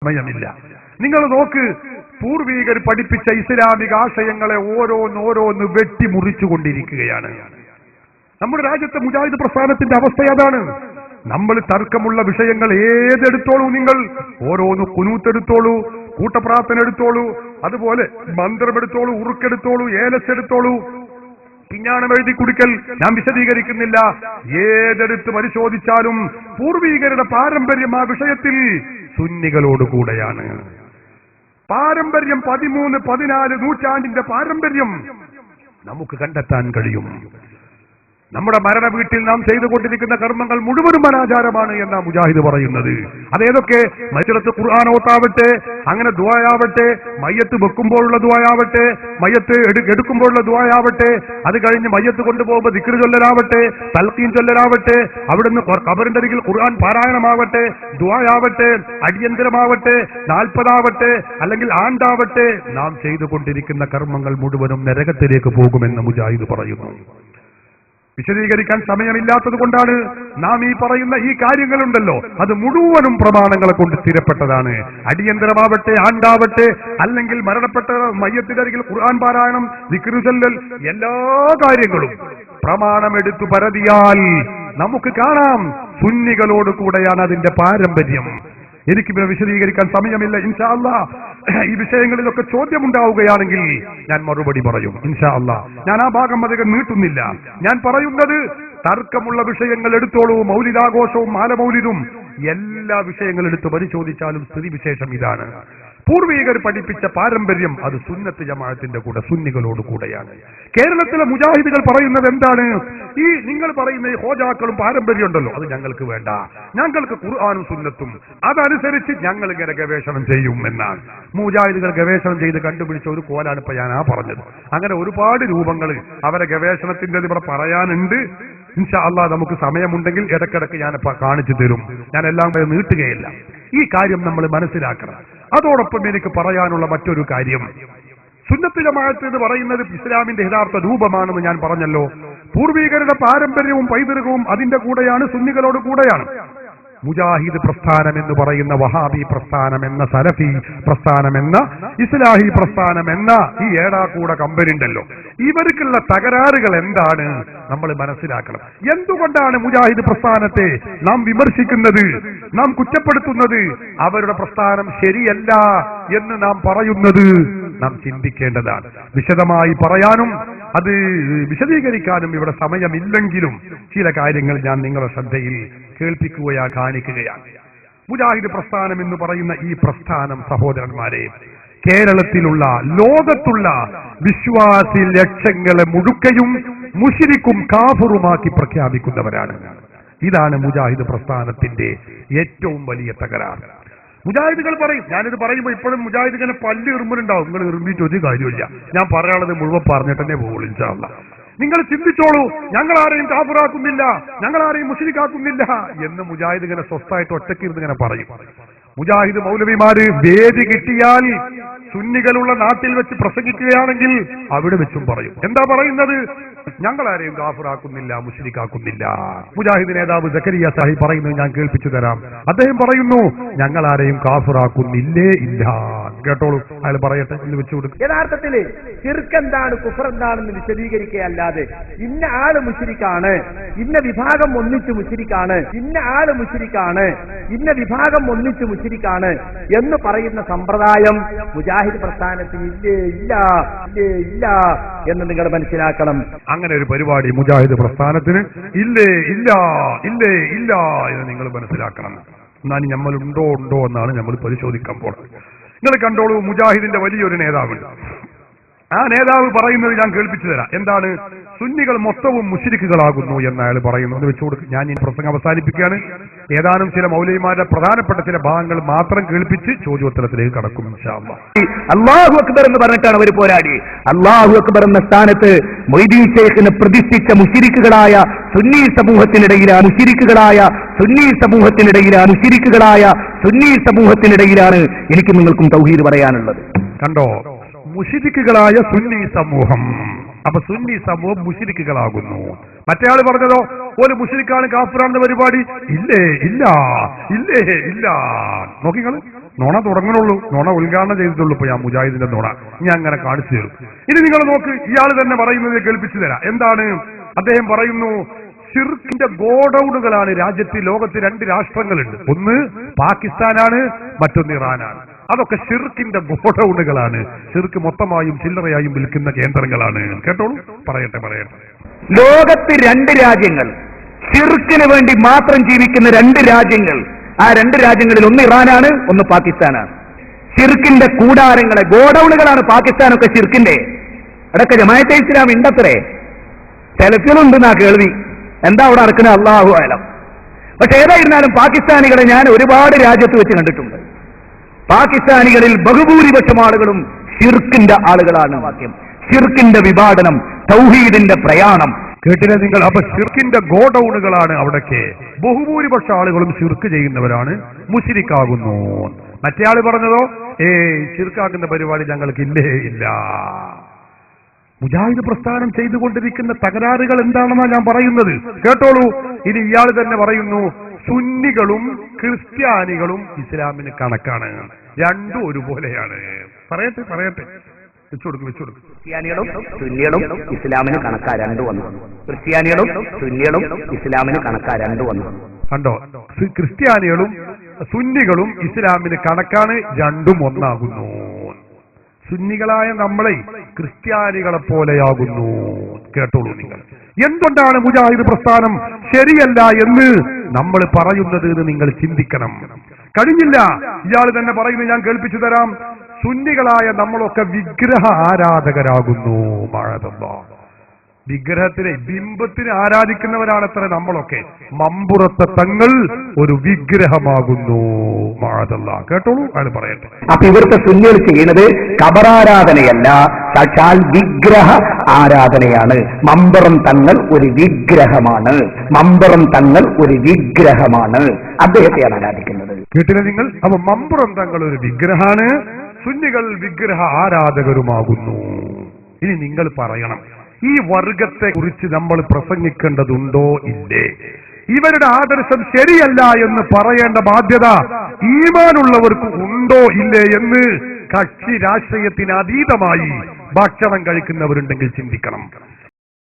സമയമില്ല. നിങ്ങൾ നോക്ക്, പൂർവീകർ പഠിപ്പിച്ച ഇസ്ലാമിക ആശയങ്ങളെ ഓരോന്നോരോന്ന് വെട്ടിമുറിച്ചുകൊണ്ടിരിക്കുകയാണ്. നമ്മുടെ രാജ്യത്തെ മുജാഹിദ് പ്രസ്ഥാനത്തിന്റെ അവസ്ഥ അതാണ്. നമ്മൾ തർക്കമുള്ള വിഷയങ്ങൾ ഏതെടുത്തോളൂ, നിങ്ങൾ ഓരോന്ന് കുനൂത്തെടുത്തോളൂ, കൂട്ടപ്രാർത്ഥന എടുത്തോളൂ, അതുപോലെ മന്ത്രമെടുത്തോളൂ, ഉറുക്കെടുത്തോളൂ, ഏലസെടുത്തോളൂ, പിഞ്ഞാണം എഴുതി കുടിക്കൽ ഞാൻ വിശദീകരിക്കുന്നില്ല. ഏതെടുത്ത് പരിശോധിച്ചാലും പൂർവീകരുടെ പാരമ്പര്യം ആ വിഷയത്തിൽ സുന്നികളോടുകൂടെയാണ്. പാരമ്പര്യം 13-14 നൂറ്റാണ്ടിന്റെ പാരമ്പര്യം നമുക്ക് കണ്ടെത്താൻ കഴിയും. നമ്മുടെ മരണ വീട്ടിൽ നാം ചെയ്തുകൊണ്ടിരിക്കുന്ന കർമ്മങ്ങൾ മുഴുവനും അനാചാരമാണ് എന്നാ മുജാഹിദ് പറയുന്നത്. അതേതൊക്കെ? മയ്യത്ത് ഖുർആൻ ഓത്താവട്ടെ, അങ്ങനെ ദുആയാവട്ടെ, മയ്യത്ത് വെക്കുമ്പോഴുള്ള ദുആയാവട്ടെ, മയ്യത്ത് എടുക്കുമ്പോഴുള്ള ദുആയാവട്ടെ, അത് കഴിഞ്ഞ് മയ്യത്ത് കൊണ്ടുപോകുമ്പോൾ ദിക്ർ ചൊല്ലലാവട്ടെ, തൽഖീൻ ചൊല്ലലാവട്ടെ, അവിടുന്ന് ഖബറിന്റെ അരികിൽ ഖുർആൻ പാരായണമാവട്ടെ, ദുആയാവട്ടെ, അടിയന്തരമാവട്ടെ, 40 ആവട്ടെ, അല്ലെങ്കിൽ ആണ്ടാവട്ടെ, നാം ചെയ്തുകൊണ്ടിരിക്കുന്ന കർമ്മങ്ങൾ മുഴുവനും നരകത്തിലേക്ക് പോകുമെന്ന് മുജാഹിദ് പറയുന്നു. വിശദീകരിക്കാൻ സമയമില്ലാത്തത് കൊണ്ടാണ് നാം ഈ പറയുന്ന ഈ കാര്യങ്ങളുണ്ടല്ലോ, അത് മുഴുവനും പ്രമാണങ്ങളെ കൊണ്ട് സ്ഥിരപ്പെട്ടതാണ്. അടിയന്തരമാവട്ടെ, ആണ്ടാവട്ടെ, അല്ലെങ്കിൽ മരണപ്പെട്ട മയ്യത്തിന്റെ അരികിൽ ഖുർആൻ പാരായണം, ദിക്ർ ചൊല്ലൽ, എല്ലാ കാര്യങ്ങളും പ്രമാണമെടുത്തു പരതിയാൽ നമുക്ക് കാണാം സുന്നികളോട് കൂടെയാണ് അതിന്റെ പാരമ്പര്യം. എനിക്കിവിടെ വിശദീകരിക്കാൻ സമയമില്ല. ഇൻഷാ അല്ലാഹ് ഈ വിഷയങ്ങളിലൊക്കെ ചോദ്യമുണ്ടാവുകയാണെങ്കിൽ ഞാൻ മറുപടി പറയും ഇൻഷാ അല്ലാഹ്. ഞാൻ ആ ഭാഗം അധികം നീട്ടുന്നില്ല. ഞാൻ പറയുന്നത് തർക്കമുള്ള വിഷയങ്ങൾ എടുത്തോളൂ. മൗലിദാഘോഷവും മാലമൗലിദും എല്ലാ വിഷയങ്ങളും എടുത്ത് പരിശോധിച്ചാലും സ്ഥിതിവിശേഷം ഇതാണ്. പൂർവീകർ പഠിപ്പിച്ച പാരമ്പര്യം അത് സുന്നത്ത് ജമാഅത്തിന്റെ കൂടെ, സുന്നികളോട് കൂടെയാണ്. കേരളത്തിലെ മുജാഹിദുകൾ പറയുന്നത് എന്താണ്? ഈ നിങ്ങൾ പറയുന്ന ഈ ഹോജാക്കളും പാരമ്പര്യം ഉണ്ടല്ലോ, അത് ഞങ്ങൾക്ക് വേണ്ട, ഞങ്ങൾക്ക് ഖുർആനും സുന്നത്തും അതനുസരിച്ച് ഞങ്ങൾ ഇങ്ങനെ ഗവേഷണം ചെയ്യും എന്നാണ്. മുജാഹിദുകൾ ഗവേഷണം ചെയ്ത് കണ്ടുപിടിച്ച ഒരു കോലാണ് ഇപ്പൊ ഞാൻ പറഞ്ഞത്. അങ്ങനെ ഒരുപാട് രൂപങ്ങൾ അവരെ ഗവേഷണത്തിന്റെ ഇവിടെ പറയാനുണ്ട്. ഇൻഷാ അല്ലാഹ് നമുക്ക് സമയമുണ്ടെങ്കിൽ ഇടക്കിടക്ക് ഞാൻ കാണിച്ചു തരും. ഞാൻ എല്ലാം നീട്ടുകയില്ല. ഈ കാര്യം നമ്മൾ മനസ്സിലാക്കണം. അതോടൊപ്പം എനിക്ക് പറയാനുള്ള മറ്റൊരു കാര്യം, സുന്നത്ത് ജമാഅത്ത് എന്ന് പറയുന്നത് ഇസ്ലാമിന്റെ യഥാർത്ഥ രൂപമാണെന്ന് ഞാൻ പറഞ്ഞല്ലോ. പൂർവീകരുടെ പാരമ്പര്യവും പൈതൃകവും അതിന്റെ കൂടെയാണ്, സുന്നികളോട് കൂടെയാണ്. മുജാഹിദ് പ്രസ്ഥാനം എന്ന് പറയുന്ന വഹാബി പ്രസ്ഥാനം എന്ന സലഫി പ്രസ്ഥാനം എന്ന ഇസ്ലാഹി പ്രസ്ഥാനം എന്ന ഈ ഏടാകൂട കമ്പനി ഉണ്ടല്ലോ, ഇവർക്കുള്ള തകരാറുകൾ എന്താണ് നമ്മൾ മനസ്സിലാക്കണം. എന്തുകൊണ്ടാണ് മുജാഹിദ് പ്രസ്ഥാനത്തെ നാം വിമർശിക്കുന്നത്, നാം കുറ്റപ്പെടുത്തുന്നത്, അവരുടെ പ്രസ്ഥാനം ശരിയല്ല എന്ന് നാം പറയുന്നത്? നാം ചിന്തിക്കേണ്ടതാണ്. വിശദമായി പറയാനും അത് വിശദീകരിക്കാനും ഇവിടെ സമയമില്ലെങ്കിലും ചില കാര്യങ്ങൾ ഞാൻ നിങ്ങളുടെ ശ്രദ്ധയിൽ കാണിക്കുകയാണ്. മുജാഹിദ് പ്രസ്ഥാനം എന്ന് പറയുന്ന ഈ പ്രസ്ഥാനം, സഹോദരന്മാരെ, കേരളത്തിലുള്ള ലോകത്തുള്ള വിശ്വാസി ലക്ഷങ്ങളെ മുഴുക്കയും മുശ്രിക്കും കാഫറുമാക്കി പ്രഖ്യാപിക്കുന്നവരാണ്. ഇതാണ് മുജാഹിദ് പ്രസ്ഥാനത്തിന്റെ ഏറ്റവും വലിയ തകരാറ്. മുജാഹിദുകൾ പറയും, ഞാനിത് പറയുമ്പോൾ ഇപ്പോഴും മുജാഹിദിനെ പല്ല് ഇറുമ്പലുണ്ടാവും. നിങ്ങൾ ഇറുമ്പിട്ട് ഒരു കാര്യമില്ല, ഞാൻ പറയാനുള്ളത് മുഴുവൻ പറഞ്ഞിട്ട് തന്നെ പോകുള്ളൂ ഇൻഷാ അല്ലാഹ്. നിങ്ങൾ ചിന്തിച്ചോളൂ, ഞങ്ങൾ ആരെയും കാഫിറാക്കുന്നില്ല, ഞങ്ങൾ ആരെയും മുശ്രിക്കാക്കുന്നില്ല എന്ന് മുജാഹിദിനെ സ്വസ്ഥായിട്ട് ഒറ്റയ്ക്ക് ഇരുന്ന് ഇങ്ങനെ പറയും. മുജാഹിദ് മൗലവിമാര് വേദി കിട്ടിയാൽ സുന്നികളുള്ള നാട്ടിൽ വെച്ച് പ്രസംഗിക്കുകയാണെങ്കിൽ അവിടെ വെച്ചും പറയും. എന്താ പറയുന്നത്? ഞങ്ങളാരെയും കാഫിറാക്കുന്നില്ല, മുശ്രിക്കാക്കുന്നില്ല. മുജാഹിദ് നേതാവ് സക്കരിയ സാഹിബ് പറയുന്നത് ഞാൻ കേൾപ്പിച്ചു തരാം. അദ്ദേഹം പറയുന്നു, ഞങ്ങളാരെയും കാഫിറാക്കുന്നില്ലേ ഇല്ല. കേട്ടോളൂ, അയാൾ പറയട്ടെ, വെച്ചു കൊടുക്കും. യഥാർത്ഥത്തില് ശിർക്ക് എന്താണ്, കുഫർ എന്താണെന്ന് വിശദീകരിക്കുകയല്ലാതെ ഇന്ന ആള് മുശ്രിക്കാണ്, ഇന്ന വിഭാഗം ഒന്നിച്ച് മുശ്രിക്കാണ്, ഇന്ന ആള് മുശ്രിക്കാണ്, ഇന്ന വിഭാഗം ഒന്നിച്ച് മുശ്രിക്കാണ് എന്ന് പറയുന്ന സമ്പ്രദായം മുജാഹിദ് പ്രസ്ഥാനത്തിന് ഇല്ലേ ഇല്ല ഇല്ലേ ഇല്ല എന്ന് നിങ്ങൾ മനസ്സിലാക്കണം. അങ്ങനെ ഒരു പരിപാടി മുജാഹിദ് പ്രസ്ഥാനത്തിന് ഇല്ലേ ഇല്ല ഇല്ലേ ഇല്ല എന്ന് നിങ്ങൾ മനസ്സിലാക്കണം. എന്നാൽ നമ്മളുണ്ടോ ഉണ്ടോ എന്നാണ് നമ്മൾ പരിശോധിക്കാൻ പോകുന്നത്. നിങ്ങൾ കണ്ടോളൂ, മുജാഹിദിന്റെ വലിയൊരു നേതാവുണ്ട്. ആ നേതാവ് പറയുന്നത് ഞാൻ കേൾപ്പിച്ചു തരാം. എന്താണ്? സുന്നികൾ മൊത്തവും മുശ്രിക്കുകളാകുന്നു എന്ന് അയാൾ പറയുന്നത് വെച്ചു കൊടുക്കും. ഞാൻ ഈ പ്രസംഗം അവസാനിപ്പിക്കുകയാണ്. ഏതാനും ചില മൗലവിമാരുടെ പ്രധാനപ്പെട്ട ചില ഭാഗങ്ങൾ മാത്രം കേൾപ്പിച്ച് ചോദ്യോത്തരത്തിലേക്ക് കടക്കും ഇൻഷാ അല്ലാഹ്. അല്ലാഹു അക്ബർ എന്ന് പറഞ്ഞിട്ടാണ് അവർ പോരാടി. അല്ലാഹു അക്ബർ എന്ന സ്ഥാനത്ത് മൊയ്തീൻ ശൈഖിനെ പ്രതിഷ്ഠിച്ച മുശ്രിക്കുകളായ സുന്നി സമൂഹത്തിനിടയിലാണ്, മുശ്രിക്കുകളായ സുന്നി സമൂഹത്തിനിടയിലാണ്, മുശ്രിക്കുകളായ സുന്നി സമൂഹത്തിനിടയിലാണ് എനിക്ക് നിങ്ങൾക്കും തൗഹീദ് പറയാനുള്ളത്. കണ്ടോ, മുശ്രിക്കുകളായ സുന്നി സമൂഹം. അപ്പൊ സുന്നി സമൂഹം മുശ്രിക്കുകളാകുന്നു. മറ്റേ ആള് പറഞ്ഞതോ, ഒരു മുശ്രിക്കാണ് കാഫിറാണെന്ന പരിപാടി ഇല്ലേ ഇല്ല ഇല്ലേ ഇല്ല. നോക്കിങ്ങൾ, നുണ തുടങ്ങണുള്ളൂ, നുണ ഉദ്ഘാടനം ചെയ്തിട്ടുള്ളൂ. ഇപ്പൊ ഞാൻ മുജാഹിദിന്റെ നുണ ഞാൻ അങ്ങനെ കാണിച്ചു തരും. ഇനി നിങ്ങൾ നോക്ക്, ഇയാൾ തന്നെ പറയുന്നത് കേൾപ്പിച്ചു തരാം. എന്താണ് അദ്ദേഹം പറയുന്നു? ഷിർക്കിന്റെ ഗോഡൌണുകളാണ് രാജ്യത്ത്. ലോകത്ത് 2 രാഷ്ട്രങ്ങളുണ്ട്, ഒന്ന് പാകിസ്ഥാനാണ്, മറ്റൊന്ന് ഇറാനാണ്. അതൊക്കെ ഷിർക്കിന്റെ ഗോഡൌണുകളാണ്. ഷിർക്ക് മൊത്തമായും ചില്ലറയായും വിൽക്കുന്ന കേന്ദ്രങ്ങളാണ്. കേട്ടോളൂ, പറയട്ടെ. ലോകത്ത് 2 രാജ്യങ്ങൾ, ഷിർക്കിന് വേണ്ടി മാത്രം ജീവിക്കുന്ന 2 രാജ്യങ്ങൾ. ആ 2 രാജ്യങ്ങളിൽ ഒന്ന് ഇറാനാണ്, ഒന്ന് പാകിസ്ഥാനാണ്. ഷിർക്കിന്റെ കൂടാരങ്ങളെ, ഗോഡൌണുകളാണ് പാകിസ്ഥാനൊക്കെ ഷിർക്കിന്റെ. അടക്ക ജമാഅത്തെ ഇസ്ലാം ഉണ്ടത്രേ, സെലഫികളുണ്ടെന്നാ കേൾവി. എന്താ അവിടെ നടക്കുന്നത് അല്ലാഹു അലം. പക്ഷെ ഏതായിരുന്നാലും പാകിസ്ഥാനികളെ ഞാൻ ഒരുപാട് രാജ്യത്ത് വെച്ച് കണ്ടിട്ടുണ്ട്. പാകിസ്ഥാനികളിൽ ബഹുഭൂരിപക്ഷം ആളുകളും ഷിർക്കിന്റെ ആളുകളാണ്. വാക്യം ഷിർക്കിന്റെ വിഭാടനം, തൗഹീദിന്റെ പ്രയാണം. കേട്ടില്ലേ നിങ്ങൾ? അപ്പൊ ഷിർക്കിന്റെ ഗോഡൌണുകളാണ് അവിടൊക്കെ. ബഹുഭൂരിപക്ഷ ആളുകളും ഷിർക്ക് ചെയ്യുന്നവരാണ്, മുശ്രിക്കാകുന്നു. മറ്റേ ആള് പറഞ്ഞതോ ഷിർക്കാക്കുന്ന പരിപാടി ഞങ്ങൾക്ക് ഇല്ല. മുജാഹിദ് പ്രസ്ഥാനം ചെയ്തുകൊണ്ടിരിക്കുന്ന തകരാറുകൾ എന്താണെന്നാണ് ഞാൻ പറയുന്നത്. കേട്ടോളൂ. ഇനി ഇയാൾ തന്നെ പറയുന്നു, സുന്നികളും ക്രിസ്ത്യാനികളും ഇസ്ലാമിന് കണക്കാണ്, രണ്ടും ഒരുപോലെയാണ്. പറയട്ടെ, വെച്ചുകൊടുക്കും. ക്രിസ്ത്യാനികളും സുന്നികളും ഇസ്ലാമിന് കണക്കാ 2 വന്നു. ക്രിസ്ത്യാനികളും സുന്നികളും ഇസ്ലാമിന് കണക്കാ 2 വന്നു. കണ്ടോ? ക്രിസ്ത്യാനികളും സുന്നികളും ഇസ്ലാമിന് കണക്കാണ്, രണ്ടും ഒന്നാകുന്നു. സുന്നികളായ നമ്മളെ ക്രിസ്ത്യാനികളെ പോലെയാകുന്നു. കേട്ടോളൂ നിങ്ങൾ. എന്തുകൊണ്ടാണ് മുജാഹിദ് പ്രസ്ഥാനം ശരിയല്ല എന്ന് നമ്മൾ പറയുന്നത് എന്ന് നിങ്ങൾ ചിന്തിക്കണം. കഴിഞ്ഞില്ല, ഇയാൾ തന്നെ പറയുന്നത് ഞാൻ കേൾപ്പിച്ചു തരാം. സുന്നികളായ നമ്മളൊക്കെ വിഗ്രഹ ആരാധകരാകുന്നു. വിഗ്രഹത്തിനെ, ബിംബത്തിനെ ആരാധിക്കുന്നവരാണത്ര നമ്മളൊക്കെ. മമ്പുറത്തെ തങ്ങൾ ഒരു വിഗ്രഹമാകുന്നു. കേട്ടോളൂ, അയാൾ പറയട്ടെ. അപ്പൊ ഇവിടുത്തെ സുന്നികൾ ചെയ്യുന്നത് ഖബറാരാധനയല്ല, സാക്ഷാൽ വിഗ്രഹ ആരാധനയാണ്. മമ്പുറം തങ്ങൾ ഒരു വിഗ്രഹമാണ്. അദ്ദേഹത്തെയാണ് ആരാധിക്കുന്നത്. കേട്ടില്ല നിങ്ങൾ? അപ്പൊ മമ്പുറം തങ്ങൾ ഒരു വിഗ്രഹാണ്, സുന്നികൾ വിഗ്രഹ ആരാധകരുമാകുന്നു. ഇനി നിങ്ങൾ പറയണം, ഈ വർഗത്തെ കുറിച്ച് നമ്മൾ പ്രസംഗിക്കേണ്ടതുണ്ടോ ഇല്ലേ? ഇവരുടെ ആദർശം ശരിയല്ല എന്ന് പറയേണ്ട ബാധ്യത ഈമാനുള്ളവർക്ക് ഉണ്ടോ ഇല്ലേ എന്ന് കക്ഷി രാഷ്ട്രീയത്തിന് അതീതമായി ഭക്ഷണം കഴിക്കുന്നവരുണ്ടെങ്കിൽ ചിന്തിക്കണം.